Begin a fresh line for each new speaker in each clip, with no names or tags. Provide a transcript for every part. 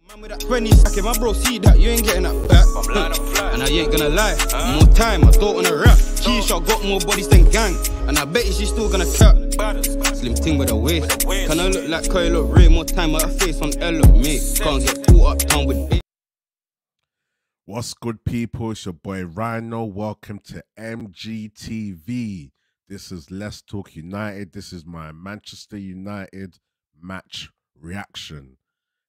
Man with that 20 stack, if my bro see that, you ain't getting that back. And I ain't gonna lie, more time, I don't wanna rap. Keisha got more bodies than gang, and I bet you she's still gonna cap. Slim thing with a waist, can I look like Kyle look Ray? More time with her face on L look mate. Can't get caught up down with.
What's good, people? It's your boy Rhino. Welcome to MGTV. This is Let's Talk United. This is my Manchester United match reaction.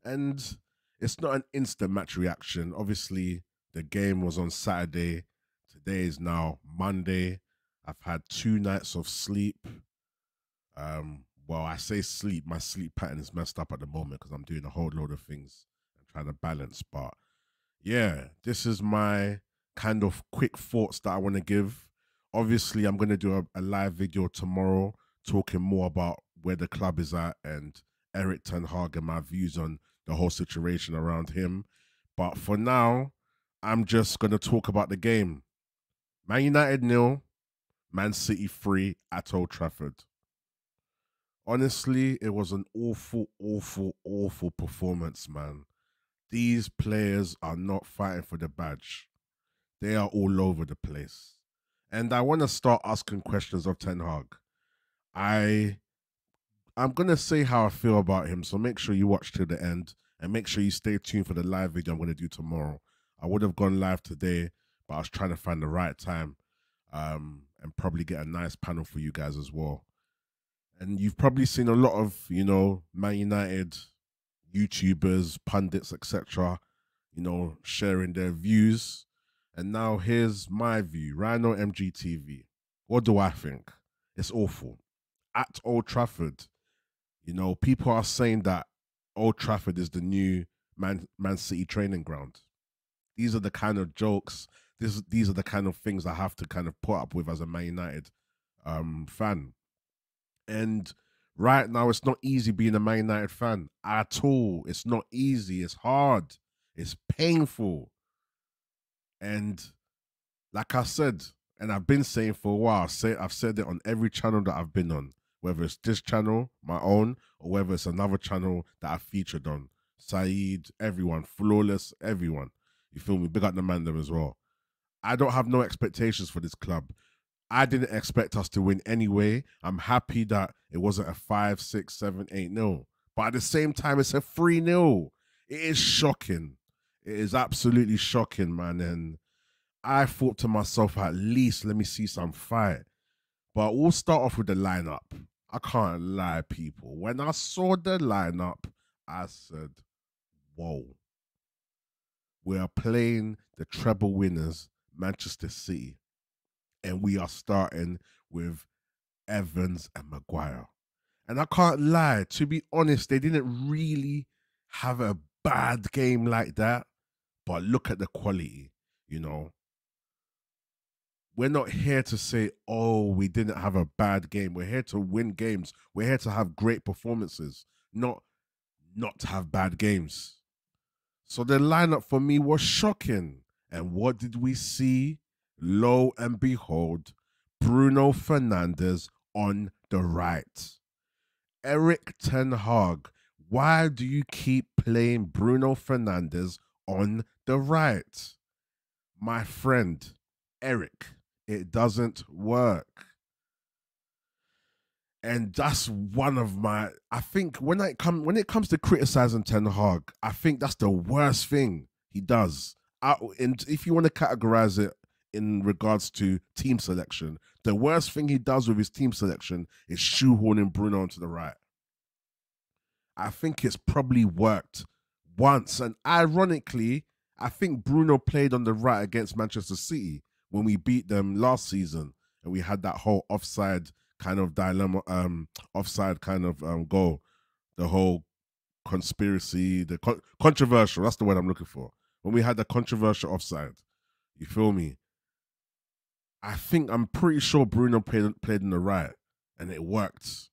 And it's not an instant match reaction. Obviously, the game was on Saturday. Today is now Monday. I've had 2 nights of sleep. Well, I say sleep. My sleep pattern is messed up at the moment because I'm doing a whole load of things and trying to balance. But yeah, this is my kind of quick thoughts that I want to give. Obviously, I'm going to do a live video tomorrow talking more about where the club is at and Erik ten Hag and my views on the whole situation around him. But for now, I'm just going to talk about the game. Man United 0, Man City 3 at Old Trafford. Honestly, it was an awful performance, man. These players are not fighting for the badge. They are all over the place. And I want to start asking questions of Ten Hag. I'm going to say how I feel about him, so make sure you watch to the end and make sure you stay tuned for the live video I'm going to do tomorrow. I would have gone live today, but I was trying to find the right time and probably get a nice panel for you guys as well. And you've probably seen a lot of, you know, Man United YouTubers, pundits, etc., you know, sharing their views. And now here's my view. Rhino MGTV. What do I think? It's awful. At Old Trafford, you know, people are saying that Old Trafford is the new Man City training ground. These are the kind of jokes, these are the kind of things I have to kind of put up with as a Man United fan. And right now, it's not easy being a Man United fan at all. It's not easy. It's hard. It's painful. And like I said, and I've been saying for a while, I've said it on every channel that I've been on, whether it's this channel, my own, or whether it's another channel that I've featured on. Saeed, everyone, Flawless, everyone. You feel me? Big up the man them as well. I don't have no expectations for this club. I didn't expect us to win anyway. I'm happy that it wasn't a 5, 6, 7, 8-0. But at the same time, it's a 3-0. It is shocking. It is absolutely shocking, man. And I thought to myself, at least let me see some fight. But we'll start off with the lineup. I can't lie, people. When I saw the lineup, I said, whoa. We are playing the treble winners, Manchester City. And we are starting with Evans and Maguire. And I can't lie, to be honest, they didn't really have a bad game like that. But look at the quality, you know. We're not here to say, oh, we didn't have a bad game. We're here to win games. We're here to have great performances, not to have bad games. So the lineup for me was shocking. And what did we see? Lo and behold, Bruno Fernandes on the right. Erik ten Hag, why do you keep playing Bruno Fernandes on the right? My friend, Erik, it doesn't work. And that's one of my, I think when it comes to criticizing Ten Hag, I think that's the worst thing he does. And if you want to categorize it in regards to team selection, the worst thing he does with his team selection is shoehorning Bruno onto the right. I think it's probably worked once. And ironically, I think Bruno played on the right against Manchester City when we beat them last season. And we had that whole offside kind of dilemma, offside kind of goal. The whole conspiracy, the controversial, that's the word I'm looking for. When we had the controversial offside, you feel me? I'm pretty sure Bruno played on the right and it worked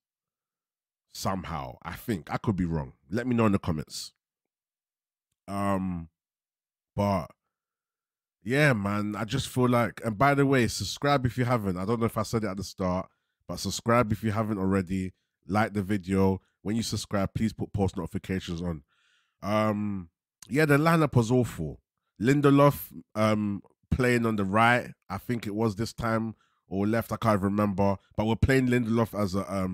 somehow. I think. I could be wrong. Let me know in the comments. But yeah, man, I just feel like, and by the way, subscribe if you haven't. I don't know if I said it at the start, but subscribe if you haven't already. Like the video. When you subscribe, please put post notifications on. Yeah, the lineup was awful. Lindelof playing on the right, I think it was this time, or left, I can't remember. But we're playing Lindelof as a,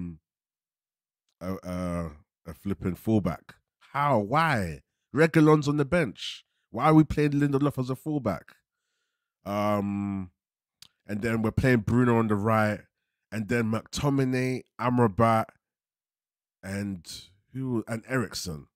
a, a flipping fullback. How? Why? Reguilon's on the bench. Why are we playing Lindelof as a fullback? And then we're playing Bruno on the right, and then McTominay, Amrabat, and Ericsson.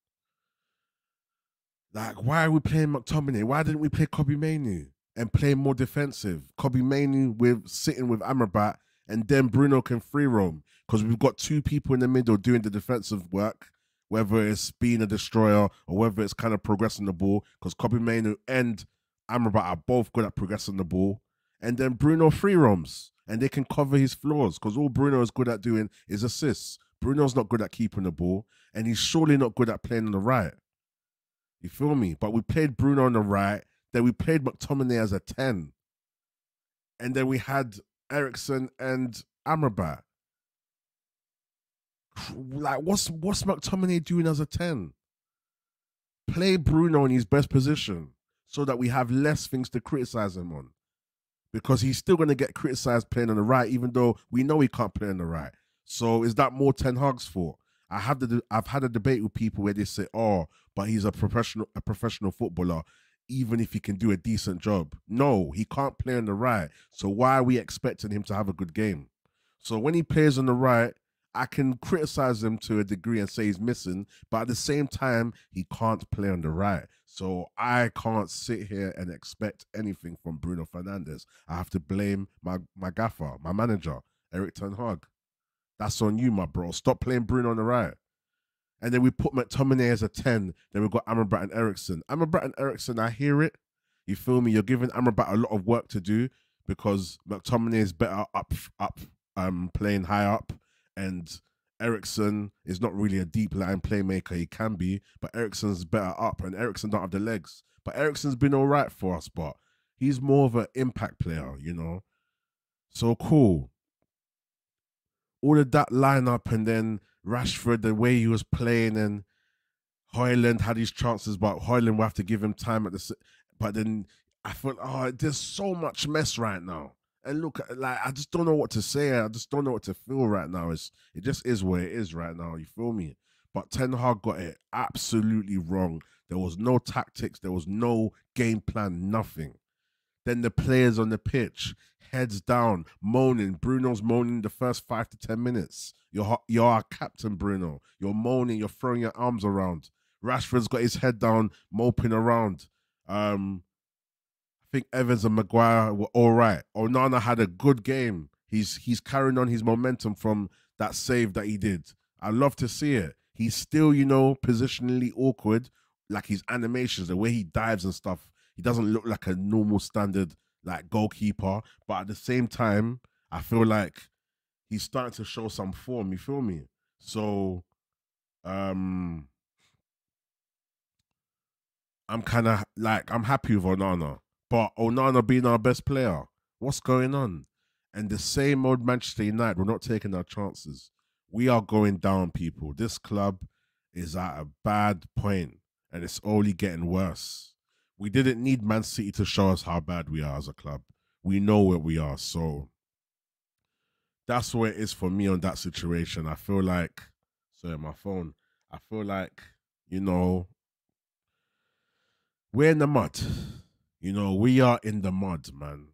Like, why are we playing McTominay? Why didn't we play Kobe Mainu and play more defensive? Kobe Mainu with sitting with Amrabat, and then Bruno can free roam because we've got two people in the middle doing the defensive work, whether it's being a destroyer or whether it's kind of progressing the ball. Because Kobe Mainu and Amrabat are both good at progressing the ball, and then Bruno free roams and they can cover his flaws because all Bruno is good at doing is assists. Bruno's not good at keeping the ball, and he's surely not good at playing on the right. You feel me? But we played Bruno on the right. Then we played McTominay as a 10. And then we had Ericsson and Amrabat. Like, what's McTominay doing as a 10? Play Bruno in his best position so that we have less things to criticize him on. Because he's still going to get criticized playing on the right, even though we know he can't play on the right. So is that more Ten Hag's fault? I've had a debate with people where they say, "Oh, but he's a professional footballer, even if he can do a decent job." No, he can't play on the right. So why are we expecting him to have a good game? So when he plays on the right, I can criticize him to a degree and say he's missing, but at the same time, he can't play on the right. So I can't sit here and expect anything from Bruno Fernandes. I have to blame my gaffer, my manager, Erik ten Hag. That's on you, my bro. Stop playing Bruno on the right. And then we put McTominay as a 10. Then we've got Amrabat and Ericsson. Amrabat and Ericsson, I hear it. You feel me? You're giving Amrabat a lot of work to do because McTominay is better up, playing high up. And Ericsson is not really a deep line playmaker. He can be, but Ericsson's better up. And Ericsson don't have the legs. But Ericsson's been all right for us, but he's more of an impact player, you know? So cool. All of that lineup, and then Rashford, the way he was playing, and Højlund had his chances, but Højlund will have to give him time at the. But then I thought, oh, there's so much mess right now, and look, like I just don't know what to say. I just don't know what to feel right now. It just is what it is right now. You feel me? But Ten Hag got it absolutely wrong. There was no tactics. There was no game plan. Nothing. Then the players on the pitch, heads down, moaning. Bruno's moaning the first 5 to 10 minutes. You're our captain, Bruno. You're moaning. You're throwing your arms around. Rashford's got his head down, moping around. I think Evans and Maguire were all right. Onana had a good game. He's carrying on his momentum from that save that he did. I love to see it. He's still, positionally awkward, like his animations, the way he dives and stuff. He doesn't look like a normal standard like goalkeeper, but at the same time, I feel like he's starting to show some form. You feel me? So, I'm kind of like I'm happy with Onana, but Onana being our best player, what's going on? And the same old Manchester United, we're not taking our chances. We are going down, people. This club is at a bad point, and it's only getting worse. We didn't need Man City to show us how bad we are as a club. We know where we are. So that's where it is for me on that situation. I feel like, sorry, my phone. I feel like, we're in the mud. We are in the mud, man.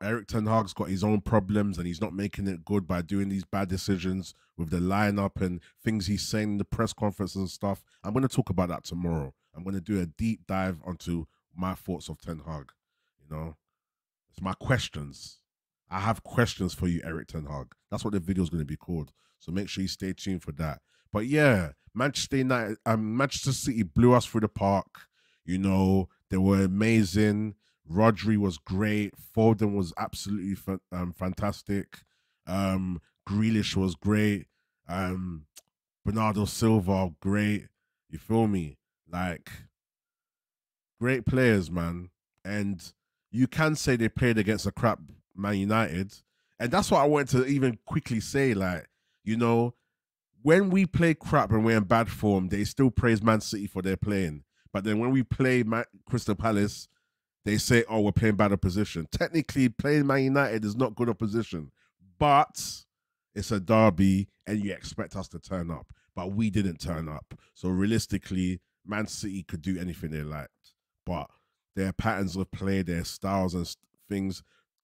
Erik ten Hag's got his own problems and he's not making it good by doing these bad decisions with the lineup and things he's saying in the press conference and stuff. I'm going to talk about that tomorrow. I'm going to do a deep dive onto my thoughts of Ten Hag. It's my questions. I have questions for you, Erik ten Hag. That's what the video is going to be called. So make sure you stay tuned for that. But yeah, Manchester City blew us through the park. They were amazing. Rodri was great. Foden was absolutely fantastic. Grealish was great. Bernardo Silva, great. You feel me? Like, great players, man. And you can say they played against a crap Man United. And that's what I wanted to even quickly say. Like, when we play crap and we're in bad form, they still praise Man City for their playing. But then when we play Crystal Palace, they say, oh, we're playing bad opposition. Technically, playing Man United is not good opposition. But it's a derby and you expect us to turn up. But we didn't turn up. So realistically, Man City could do anything they liked. But their patterns of play, their styles and things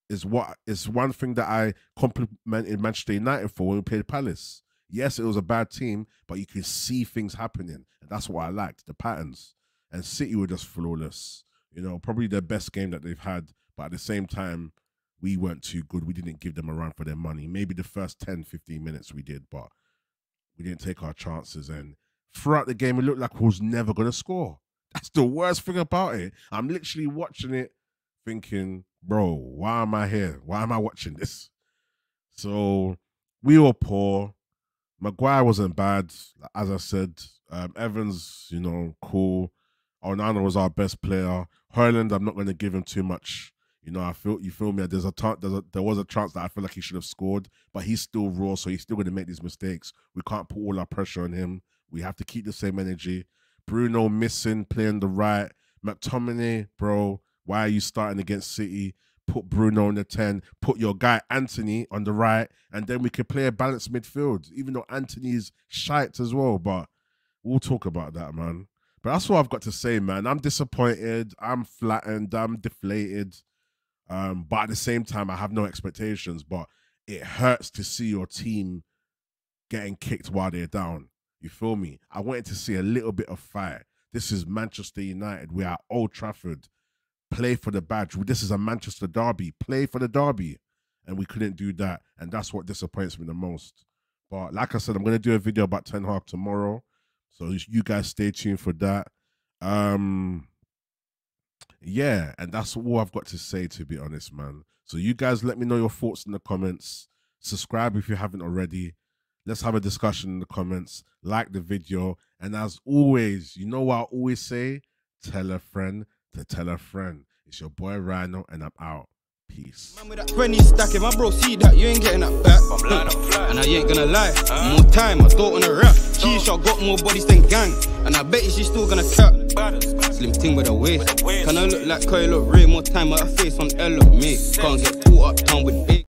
is one thing that I complimented Manchester United for when we played Palace. Yes, it was a bad team, but you could see things happening. And that's what I liked, the patterns. And City were just flawless. You know, probably the best game that they've had. But at the same time, we weren't too good. We didn't give them a run for their money. Maybe the first 10, 15 minutes we did, but we didn't take our chances. And throughout the game, it looked like we was never going to score. That's the worst thing about it. I'm literally watching it thinking, bro, why am I here? Why am I watching this? So we were poor. Maguire wasn't bad. As I said, Evans, you know, cool. Onana was our best player. Haaland, I'm not going to give him too much. You know, you feel me? There was a chance that I feel like he should have scored, but he's still raw, so he's still going to make these mistakes. We can't put all our pressure on him. We have to keep the same energy. Bruno missing, playing the right. McTominay, bro, why are you starting against City? Put Bruno on the 10. Put your guy Anthony on the right, and then we could play a balanced midfield, even though Anthony's shite as well, but we'll talk about that, man. But that's what I've got to say, man. I'm disappointed. I'm flattened. I'm deflated. But at the same time, I have no expectations. But it hurts to see your team getting kicked while they're down. You feel me? I wanted to see a little bit of fight. This is Manchester United. We are at Old Trafford. Play for the badge. This is a Manchester derby. Play for the derby. And we couldn't do that. And that's what disappoints me the most. But like I said, I'm going to do a video about Ten Hag tomorrow. So you guys stay tuned for that. Yeah, and that's all I've got to say, to be honest, man. So you guys let me know your thoughts in the comments. Subscribe if you haven't already. Let's have a discussion in the comments. Like the video. And as always, you know what I always say? Tell a friend to tell a friend. It's your boy Rhino, and I'm out. Peace. Man with that 20 stacking, my bro, see that you ain't getting that back. And I ain't gonna lie, more time, I thought on a rap. Keisha got more bodies than gang, and I bet she's still gonna cap. Slim thing with a waist. Can I look like Kyle, look real? More time, my face on L, look me. Can't get caught up, down with big.